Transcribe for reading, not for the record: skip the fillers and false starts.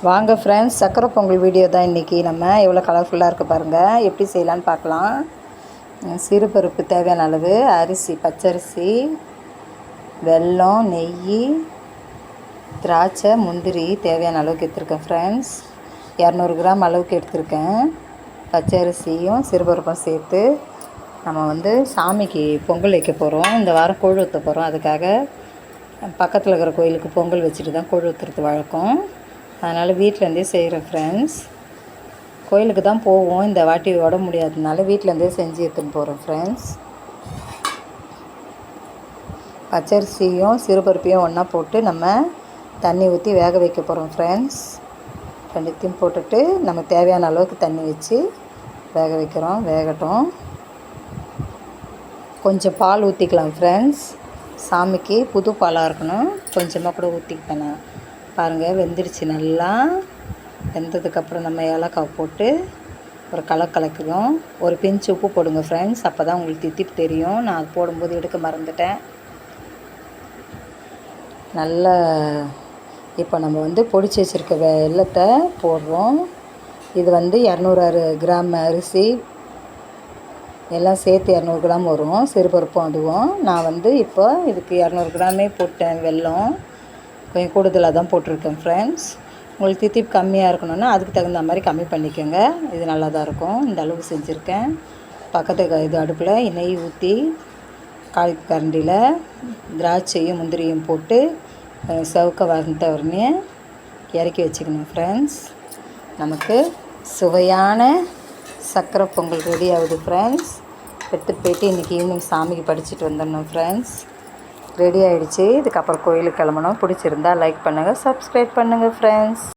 வாங்க ஃப்ரெண்ட்ஸ், சக்கரை பொங்கல் வீடியோ தான் இன்றைக்கி. நம்ம எவ்வளோ கலர்ஃபுல்லாக இருக்குது பாருங்கள். எப்படி செய்யலான்னு பார்க்கலாம். சிறுபருப்பு தேவையான அளவு, அரிசி பச்சரிசி, வெல்லம், நெய், திராட்சை, முந்திரி தேவையான அளவுக்கு எடுத்துருக்கேன் ஃப்ரெண்ட்ஸ். 200 கிராம் அளவுக்கு எடுத்துருக்கேன். பச்சரிசியும் சிறுபருப்பும் சேர்த்து நம்ம சாமிக்கு பொங்கல் வைக்க போகிறோம். இந்த வாரம் கூழ் ஊற்ற போகிறோம். அதுக்காக பக்கத்தில் இருக்கிற கோயிலுக்கு பொங்கல் வச்சுட்டு தான் கூழ் ஊற்றுறது வழக்கம். அதனால் வீட்டிலேருந்தே செய்கிறேன் ஃப்ரெண்ட்ஸ். கோயிலுக்கு தான் போவோம், இந்த வாட்டி உட முடியாததுனால வீட்டிலேருந்தே செஞ்சு எடுத்துன்னு போகிறோம் ஃப்ரெண்ட்ஸ். பச்சரிசியும் சிறுபருப்பையும் ஒன்றா போட்டு நம்ம தண்ணி ஊற்றி வேக வைக்க போகிறோம் ஃப்ரெண்ட்ஸ். ரெண்டுத்தையும் போட்டுட்டு நம்ம தேவையான அளவுக்கு தண்ணி வச்சு வேக வைக்கிறோம். வேகட்டும். கொஞ்சம் பால் ஊற்றிக்கலாம் ஃப்ரெண்ட்ஸ். சாமிக்கு புது பாலாக இருக்கணும். கொஞ்சமாக கூட ஊற்றிக்கிட்டேன் நான். பாருங்கள், வெந்துடுச்சு. நல்லா வெந்ததுக்கப்புறம் நம்ம ஏலக்காய் போட்டு ஒரு கலக்கிறோம். ஒரு பிஞ்சு உப்பு போடுங்க ஃப்ரெண்ட்ஸ். அப்போ தான் உங்களுக்கு தித்திப்பு தெரியும். நான் அது போடும்போது எடுக்க மறந்துட்டேன். நல்லா இப்போ நம்ம பொடிச்சு வச்சுருக்க வெல்லத்தை போடுறோம். இது 200 கிராம் அரிசி எல்லாம் சேர்த்து 200 கிராம் வரும். சிறுபருப்பும் அதுவும். நான் இப்போ இதுக்கு 200 கிராமே போட்டேன். வெல்லம் கொஞ்சம் கூடுதலாக தான் போட்டிருக்கேன் ஃப்ரெண்ட்ஸ். உங்களுக்கு தித்திப்பு கம்மியாக இருக்கணும்னா அதுக்கு தகுந்த மாதிரி கம்மி பண்ணிக்கோங்க. இது நல்லா தான் இருக்கும். இந்த அளவுக்கு செஞ்சுருக்கேன். பக்கத்து இது அடுப்பில் நெய் ஊற்றி காய் கரண்டியில் திராட்சையும் முந்திரியும் போட்டு சவுக்க வந்த உடனே இறக்கி வச்சுக்கணும் ஃப்ரெண்ட்ஸ். நமக்கு சுவையான சக்கரை பொங்கல் ரெடி ஆகுது ஃப்ரெண்ட்ஸ். எடுத்துகிட்டு போய்ட்டு இன்றைக்கி ஈவினிங் சாமிக்கு படிச்சுட்டு வந்துடணும் ஃப்ரெண்ட்ஸ். ரெடி ஆகிடுச்சு. இதுக்கப்புறம் கோயிலுக்கு கிளம்பணும். பிடிச்சிருந்தா லைக் பண்ணுங்கள், சப்ஸ்கிரைப் பண்ணுங்கள் ஃப்ரெண்ட்ஸ்.